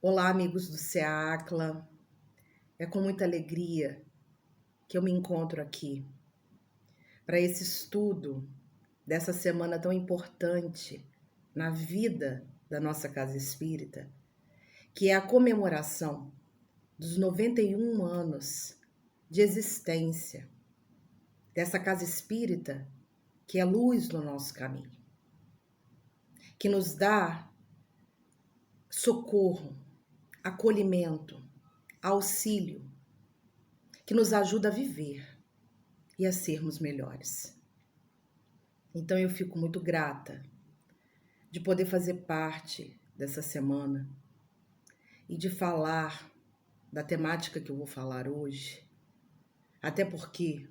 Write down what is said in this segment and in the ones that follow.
Olá, amigos do SEACLA. É com muita alegria que eu me encontro aqui para esse estudo dessa semana tão importante na vida da nossa Casa Espírita, que é a comemoração dos 91 anos de existência dessa Casa Espírita que é luz no nosso caminho, que nos dá socorro, acolhimento, auxílio, que nos ajuda a viver e a sermos melhores. Então eu fico muito grata de poder fazer parte dessa semana e de falar da temática que eu vou falar hoje, até porque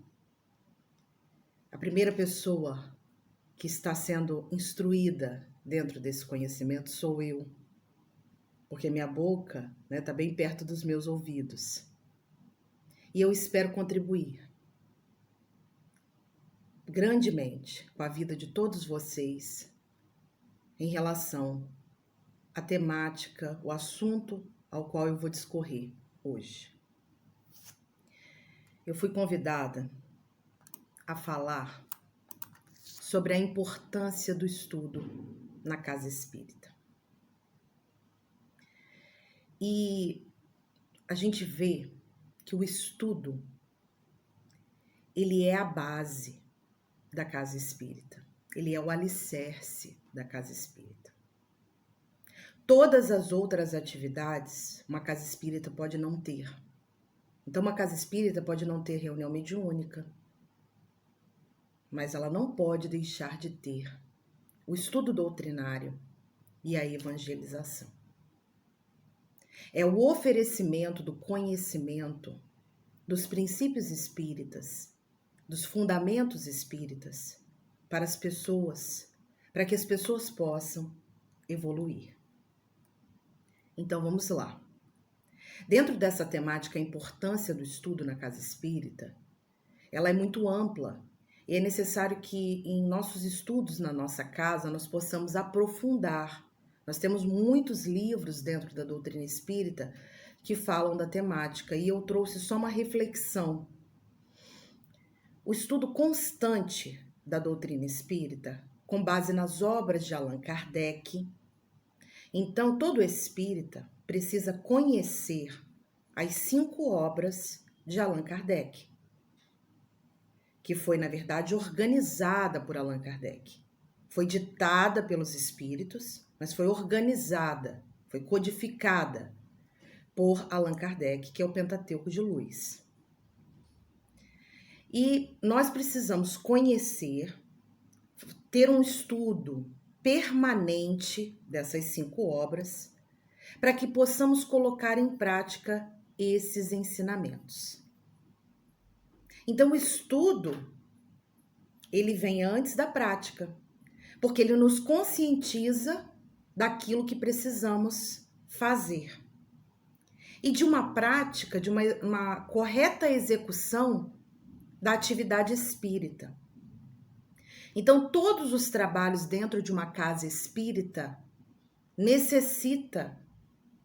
a primeira pessoa que está sendo instruída dentro desse conhecimento sou eu, porque minha boca está bem perto dos meus ouvidos. E eu espero contribuir grandemente com a vida de todos vocês em relação à temática, o assunto ao qual eu vou discorrer hoje. Eu fui convidada a falar sobre a importância do estudo na Casa Espírita. E a gente vê que o estudo, ele é a base da Casa Espírita. Ele é o alicerce da Casa Espírita. Todas as outras atividades, uma Casa Espírita pode não ter. Então, uma Casa Espírita pode não ter reunião mediúnica, mas ela não pode deixar de ter o estudo doutrinário e a evangelização. É o oferecimento do conhecimento dos princípios espíritas, dos fundamentos espíritas para as pessoas, para que as pessoas possam evoluir. Então vamos lá. Dentro dessa temática, a importância do estudo na Casa Espírita, ela é muito ampla e é necessário que em nossos estudos na nossa casa nós possamos aprofundar. Nós temos muitos livros dentro da doutrina espírita que falam da temática e eu trouxe só uma reflexão. O estudo constante da doutrina espírita, com base nas obras de Allan Kardec. Então, todo espírita precisa conhecer as 5 obras de Allan Kardec, que foi, na verdade, organizada por Allan Kardec. Foi ditada pelos espíritos, mas foi organizada, foi codificada por Allan Kardec, que é o Pentateuco de Luz. E nós precisamos conhecer, ter um estudo permanente dessas 5 obras, para que possamos colocar em prática esses ensinamentos. Então, o estudo, ele vem antes da prática, porque ele nos conscientiza daquilo que precisamos fazer. E de uma prática, de uma correta execução da atividade espírita. Então, todos os trabalhos dentro de uma casa espírita necessita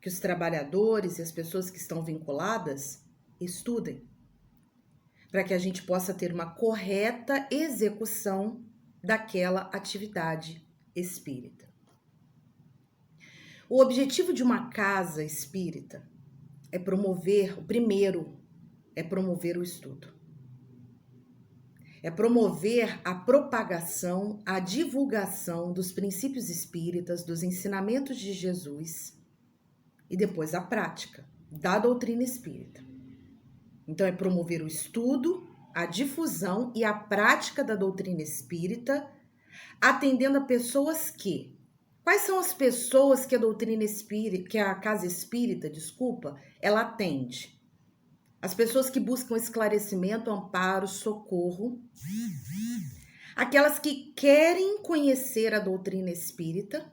que os trabalhadores e as pessoas que estão vinculadas estudem, para que a gente possa ter uma correta execução daquela atividade espírita. O objetivo de uma casa espírita é promover, o primeiro é promover o estudo. É promover a propagação, a divulgação dos princípios espíritas, dos ensinamentos de Jesus e depois a prática da doutrina espírita. Então, é promover o estudo, a difusão e a prática da doutrina espírita, atendendo a pessoas que... Quais são as pessoas que a doutrina espírita, que a Casa Espírita, ela atende? As pessoas que buscam esclarecimento, amparo, socorro. Aquelas que querem conhecer a doutrina espírita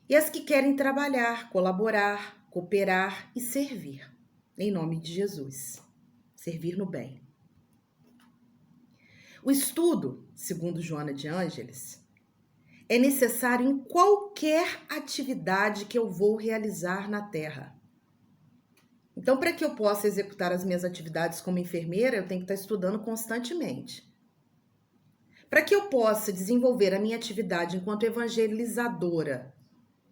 e as que querem trabalhar, colaborar, cooperar e servir. Em nome de Jesus. Servir no bem. O estudo, segundo Joana de Ângeles, é necessário em qualquer atividade que eu vou realizar na Terra. Então, para que eu possa executar as minhas atividades como enfermeira, eu tenho que estar estudando constantemente. Para que eu possa desenvolver a minha atividade enquanto evangelizadora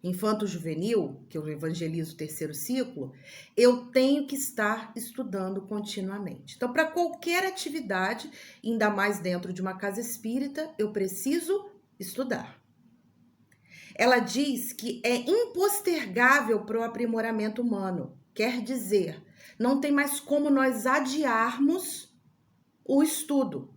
infanto-juvenil, que eu evangelizo o terceiro ciclo, eu tenho que estar estudando continuamente. Então, para qualquer atividade, ainda mais dentro de uma casa espírita, eu preciso estudar. Ela diz que é impostergável para o aprimoramento humano. Quer dizer, não tem mais como nós adiarmos o estudo.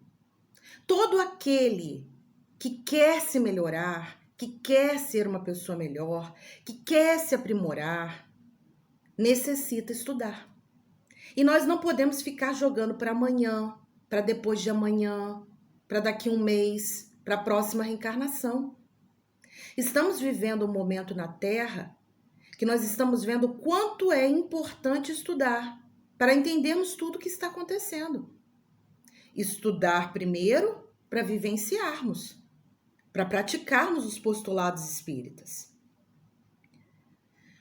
Todo aquele que quer se melhorar, que quer ser uma pessoa melhor, que quer se aprimorar, necessita estudar. E nós não podemos ficar jogando para amanhã, para depois de amanhã, para daqui um mês, para a próxima reencarnação. Estamos vivendo um momento na Terra que nós estamos vendo o quanto é importante estudar para entendermos tudo o que está acontecendo. Estudar primeiro para vivenciarmos, para praticarmos os postulados espíritas.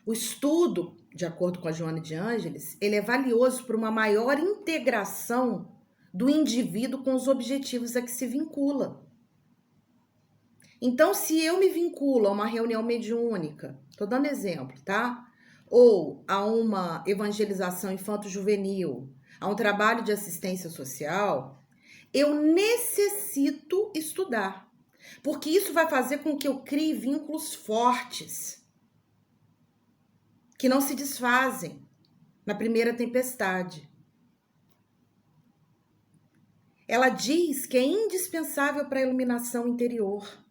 O estudo, de acordo com a Joana de Ângeles, ele é valioso para uma maior integração do indivíduo com os objetivos a que se vincula. Então, se eu me vinculo a uma reunião mediúnica, estou dando exemplo, tá? Ou a uma evangelização infanto-juvenil, a um trabalho de assistência social, eu necessito estudar, porque isso vai fazer com que eu crie vínculos fortes, que não se desfazem na primeira tempestade. Ela diz que é indispensável para a iluminação interior.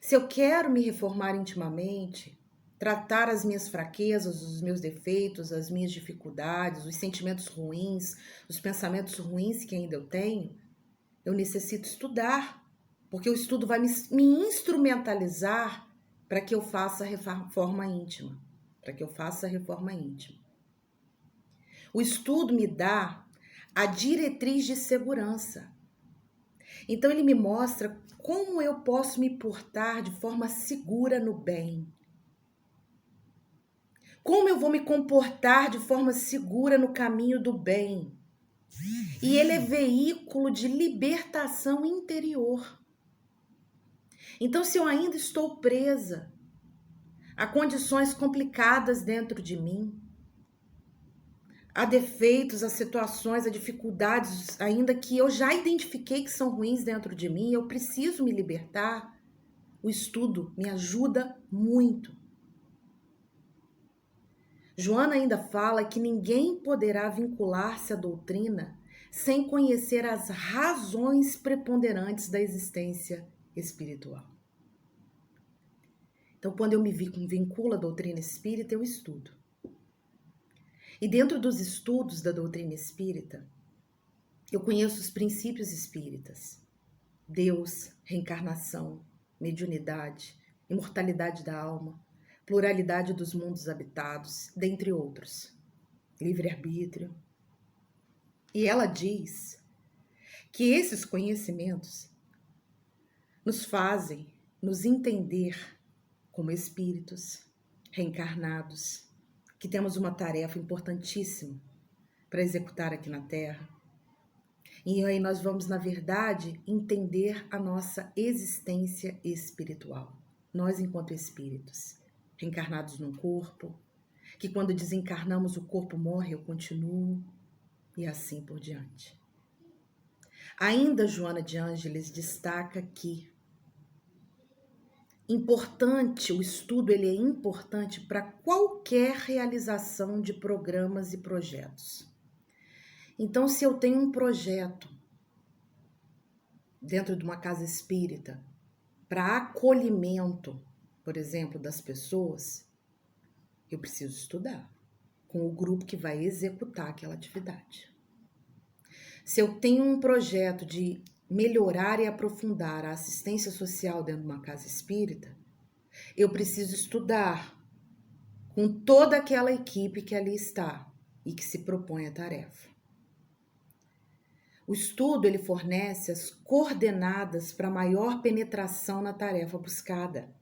Se eu quero me reformar intimamente, tratar as minhas fraquezas, os meus defeitos, as minhas dificuldades, os sentimentos ruins, os pensamentos ruins que ainda eu tenho, eu necessito estudar, porque o estudo vai me instrumentalizar para que eu faça a reforma íntima. O estudo me dá a diretriz de segurança. Então ele me mostra como eu posso me portar de forma segura no bem. Como eu vou me comportar de forma segura no caminho do bem. E ele é veículo de libertação interior. Então, se eu ainda estou presa a condições complicadas dentro de mim, a defeitos, a situações, a dificuldades, ainda que eu já identifiquei que são ruins dentro de mim, eu preciso me libertar, o estudo me ajuda muito. Joana ainda fala que ninguém poderá vincular-se à doutrina sem conhecer as razões preponderantes da existência espiritual. Então, quando eu me vinculo à doutrina espírita, eu estudo. E dentro dos estudos da doutrina espírita, eu conheço os princípios espíritas: Deus, reencarnação, mediunidade, imortalidade da alma, pluralidade dos mundos habitados, dentre outros, livre-arbítrio. E ela diz que esses conhecimentos nos fazem nos entender como espíritos reencarnados, que temos uma tarefa importantíssima para executar aqui na Terra. E aí nós vamos, na verdade, entender a nossa existência espiritual. Nós, enquanto espíritos, reencarnados num corpo, que quando desencarnamos o corpo morre, eu continuo, e assim por diante. Ainda Joana de Ângeles destaca que o estudo ele é importante para qualquer realização de programas e projetos. Então, se eu tenho um projeto dentro de uma casa espírita para acolhimento, por exemplo, das pessoas, eu preciso estudar com o grupo que vai executar aquela atividade. Se eu tenho um projeto de melhorar e aprofundar a assistência social dentro de uma casa espírita, eu preciso estudar com toda aquela equipe que ali está e que se propõe a tarefa. O estudo ele fornece as coordenadas para maior penetração na tarefa buscada.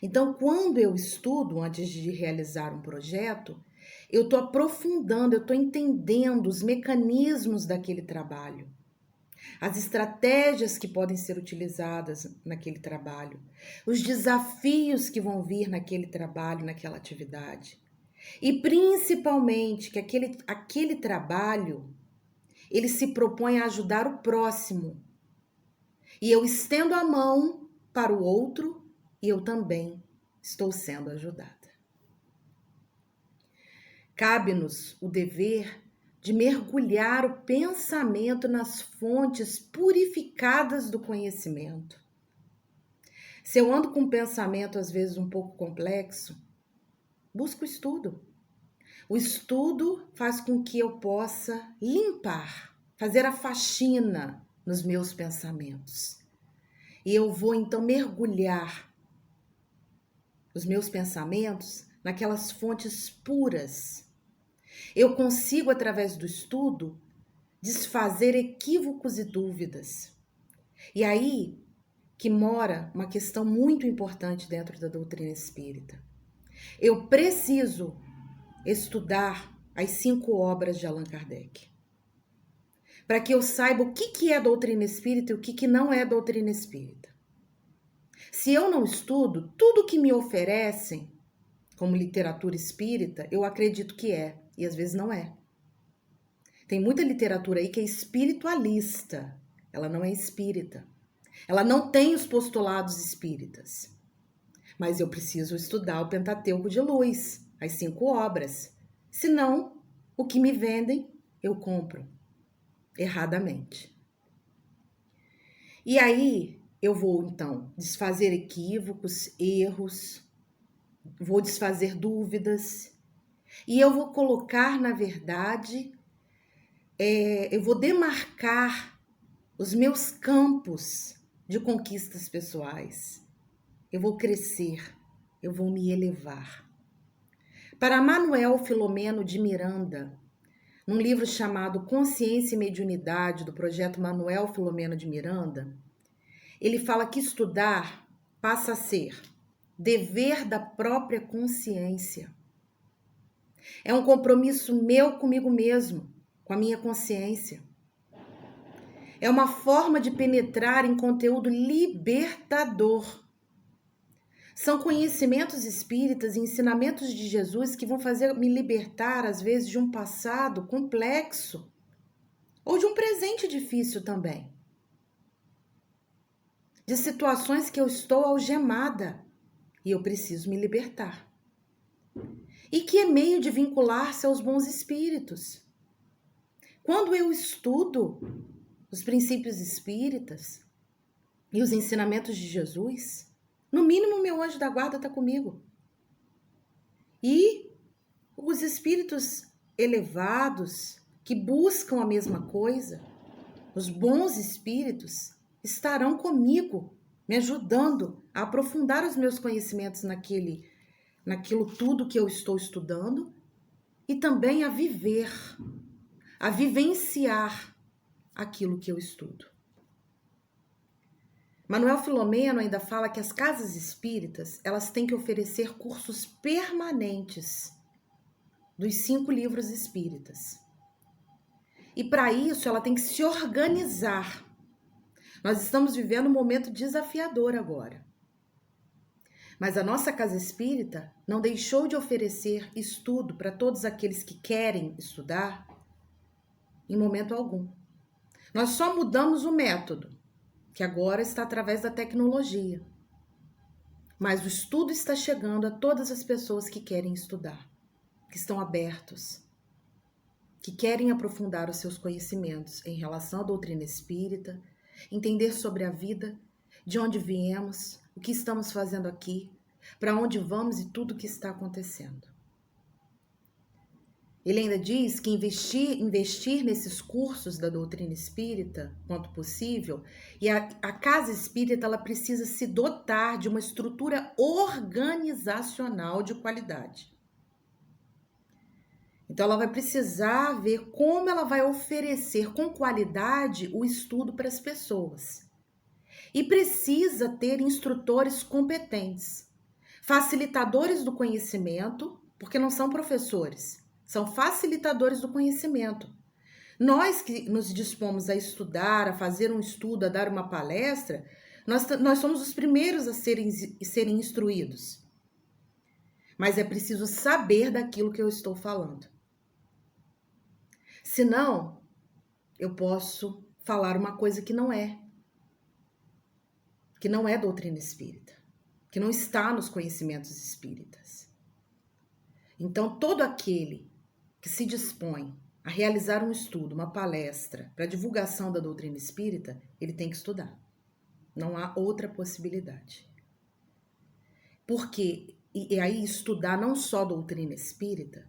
Então, quando eu estudo antes de realizar um projeto, eu estou aprofundando, eu estou entendendo os mecanismos daquele trabalho, as estratégias que podem ser utilizadas naquele trabalho, os desafios que vão vir naquele trabalho, naquela atividade. E principalmente que aquele trabalho, ele se propõe a ajudar o próximo. E eu estendo a mão para o outro e eu também estou sendo ajudada. Cabe-nos o dever de mergulhar o pensamento nas fontes purificadas do conhecimento. Se eu ando com um pensamento às vezes um pouco complexo, busco o estudo. O estudo faz com que eu possa limpar, fazer a faxina nos meus pensamentos. E eu vou então mergulhar os meus pensamentos naquelas fontes puras. Eu consigo, através do estudo, desfazer equívocos e dúvidas. E aí que mora uma questão muito importante dentro da doutrina espírita. Eu preciso estudar as 5 obras de Allan Kardec, para que eu saiba o que é doutrina espírita e o que não é doutrina espírita. Se eu não estudo, tudo que me oferecem como literatura espírita, eu acredito que é, e às vezes não é. Tem muita literatura aí que é espiritualista, ela não é espírita. Ela não tem os postulados espíritas. Mas eu preciso estudar o Pentateuco de Luz, as 5 obras. Senão, o que me vendem, eu compro erradamente. E aí, eu vou, então, desfazer equívocos, erros, vou desfazer dúvidas, e eu vou colocar, na verdade, eu vou demarcar os meus campos de conquistas pessoais. Eu vou crescer, eu vou me elevar. Para Manuel Filomeno de Miranda, num livro chamado Consciência e Mediunidade, do projeto Manuel Filomeno de Miranda, ele fala que estudar passa a ser dever da própria consciência. É um compromisso meu comigo mesmo, com a minha consciência. É uma forma de penetrar em conteúdo libertador. São conhecimentos espíritas e ensinamentos de Jesus que vão fazer me libertar, às vezes, de um passado complexo ou de um presente difícil também. De situações que eu estou algemada e eu preciso me libertar. E que é meio de vincular-se aos bons espíritos. Quando eu estudo os princípios espíritas e os ensinamentos de Jesus, no mínimo meu anjo da guarda está comigo. E os espíritos elevados que buscam a mesma coisa, os bons espíritos, estarão comigo, me ajudando a aprofundar os meus conhecimentos naquilo tudo que eu estou estudando e também a viver, a vivenciar aquilo que eu estudo. Manuel Filomeno ainda fala que as casas espíritas, elas têm que oferecer cursos permanentes dos 5 livros espíritas. E para isso ela tem que se organizar. Nós estamos vivendo um momento desafiador agora. Mas a nossa casa espírita não deixou de oferecer estudo para todos aqueles que querem estudar em momento algum. Nós só mudamos o método, que agora está através da tecnologia. Mas o estudo está chegando a todas as pessoas que querem estudar, que estão abertos, que querem aprofundar os seus conhecimentos em relação à doutrina espírita, entender sobre a vida, de onde viemos, o que estamos fazendo aqui, para onde vamos e tudo o que está acontecendo. Ele ainda diz que investir nesses cursos da doutrina espírita, quanto possível, e a casa espírita ela precisa se dotar de uma estrutura organizacional de qualidade. Então, ela vai precisar ver como ela vai oferecer com qualidade o estudo para as pessoas. E precisa ter instrutores competentes, facilitadores do conhecimento, porque não são professores, são facilitadores do conhecimento. Nós que nos dispomos a estudar, a fazer um estudo, a dar uma palestra, nós somos os primeiros a serem instruídos. Mas é preciso saber daquilo que eu estou falando. Senão, eu posso falar uma coisa que não é doutrina espírita, que não está nos conhecimentos espíritas. Então, todo aquele que se dispõe a realizar um estudo, uma palestra para divulgação da doutrina espírita, ele tem que estudar. Não há outra possibilidade. Porque, e aí estudar não só doutrina espírita,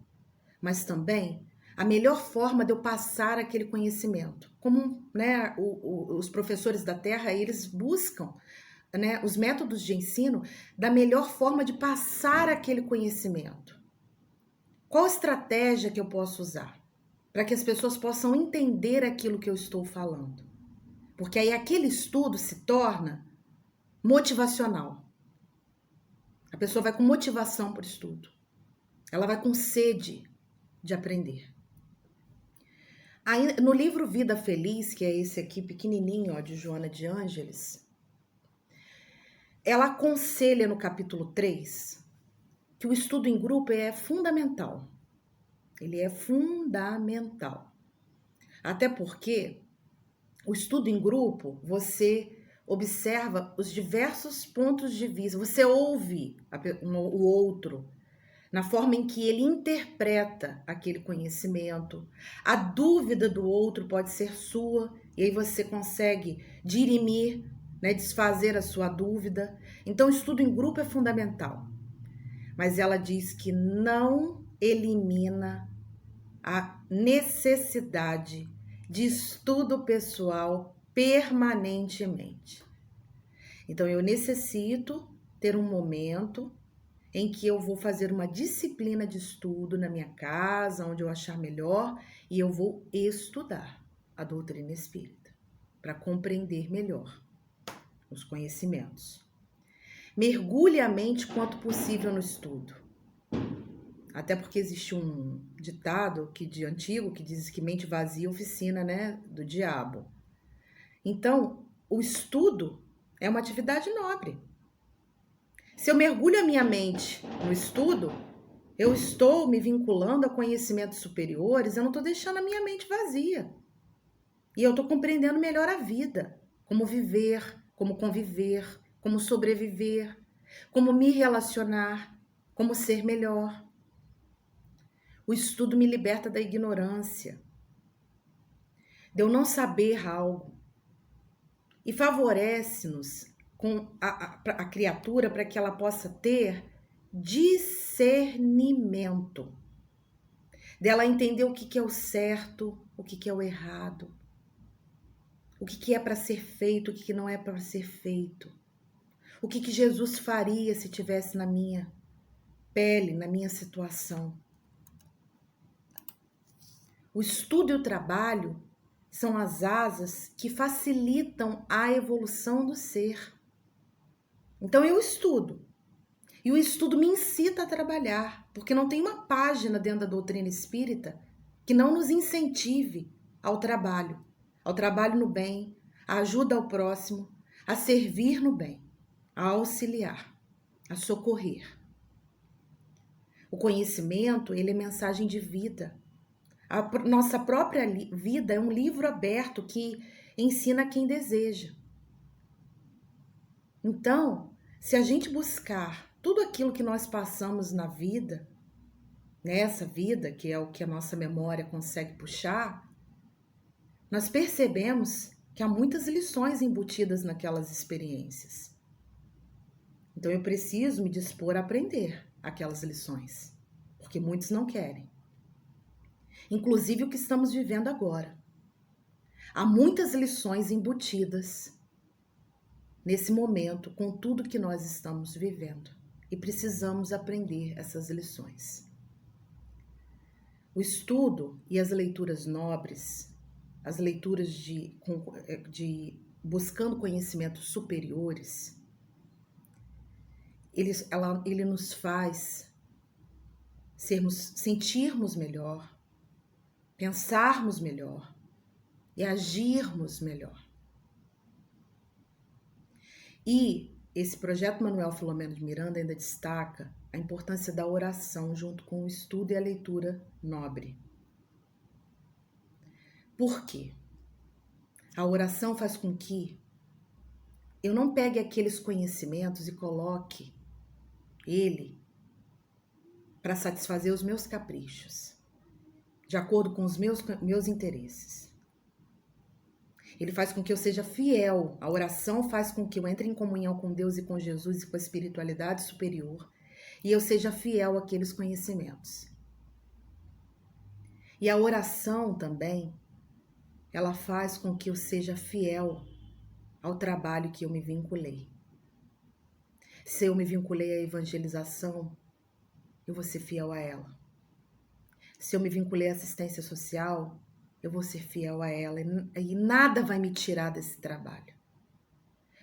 mas também a melhor forma de eu passar aquele conhecimento. Como, né, os professores da Terra, eles buscam, né, os métodos de ensino da melhor forma de passar aquele conhecimento. Qual estratégia que eu posso usar para que as pessoas possam entender aquilo que eu estou falando? Porque aí aquele estudo se torna motivacional. A pessoa vai com motivação para o estudo. Ela vai com sede de aprender. Aí, no livro Vida Feliz, que é esse aqui pequenininho, ó, de Joana de Ângeles, ela aconselha no capítulo 3 que o estudo em grupo é fundamental. Ele é fundamental. Até porque o estudo em grupo, você observa os diversos pontos de vista, você ouve o outro, na forma em que ele interpreta aquele conhecimento. A dúvida do outro pode ser sua, e aí você consegue dirimir, né, desfazer a sua dúvida. Então, o estudo em grupo é fundamental. Mas ela diz que não elimina a necessidade de estudo pessoal permanentemente. Então, eu necessito ter um momento em que eu vou fazer uma disciplina de estudo na minha casa, onde eu achar melhor, e eu vou estudar a doutrina espírita para compreender melhor os conhecimentos. Mergulhe a mente quanto possível no estudo. Até porque existe um ditado de antigo que diz que mente vazia é oficina, né, do diabo. Então, o estudo é uma atividade nobre. Se eu mergulho a minha mente no estudo, eu estou me vinculando a conhecimentos superiores, eu não estou deixando a minha mente vazia. E eu estou compreendendo melhor a vida, como viver, como conviver, como sobreviver, como me relacionar, como ser melhor. O estudo me liberta da ignorância, de eu não saber algo, e favorece-nos com a criatura para que ela possa ter discernimento, dela entender o que é o certo, o que é o errado, o que é para ser feito, o que não é para ser feito, o que Jesus faria se tivesse na minha pele, na minha situação. O estudo e o trabalho são as asas que facilitam a evolução do ser. Então eu estudo. E o estudo me incita a trabalhar, porque não tem uma página dentro da doutrina espírita que não nos incentive ao trabalho no bem, à ajuda ao próximo, a servir no bem, a auxiliar, a socorrer. O conhecimento, ele é mensagem de vida. A nossa própria vida é um livro aberto que ensina a quem deseja. Então, se a gente buscar tudo aquilo que nós passamos na vida, nessa vida, que é o que a nossa memória consegue puxar, nós percebemos que há muitas lições embutidas naquelas experiências. Então eu preciso me dispor a aprender aquelas lições, porque muitos não querem. Inclusive o que estamos vivendo agora. Há muitas lições embutidas nesse momento com tudo que nós estamos vivendo. E precisamos aprender essas lições. O estudo e as leituras nobres, as leituras de buscando conhecimentos superiores, ele nos faz sentirmos melhor, pensarmos melhor e agirmos melhor. E esse projeto Manuel Filomeno de Miranda ainda destaca a importância da oração junto com o estudo e a leitura nobre. Por quê? A oração faz com que eu não pegue aqueles conhecimentos e coloque ele para satisfazer os meus caprichos, de acordo com os meus interesses. Ele faz com que eu seja fiel. A oração faz com que eu entre em comunhão com Deus e com Jesus e com a espiritualidade superior, e eu seja fiel àqueles conhecimentos. E a oração também, ela faz com que eu seja fiel ao trabalho que eu me vinculei. Se eu me vinculei à evangelização, eu vou ser fiel a ela. Se eu me vinculei à assistência social, eu vou ser fiel a ela. E nada vai me tirar desse trabalho.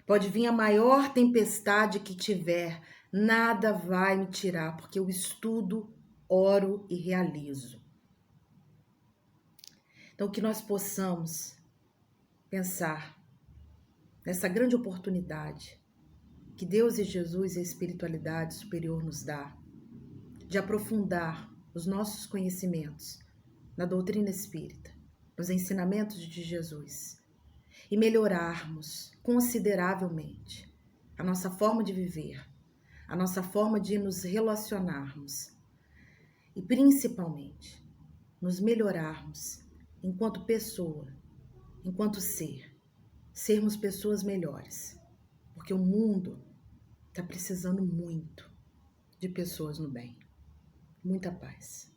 Pode vir a maior tempestade que tiver, nada vai me tirar, porque eu estudo, oro e realizo. Então, que nós possamos pensar nessa grande oportunidade que Deus e Jesus e a espiritualidade superior nos dá, de aprofundar os nossos conhecimentos na doutrina espírita, nos ensinamentos de Jesus, e melhorarmos consideravelmente a nossa forma de viver, a nossa forma de nos relacionarmos e, principalmente, nos melhorarmos enquanto pessoa, enquanto sermos pessoas melhores, porque o mundo está precisando muito de pessoas no bem. Muita paz.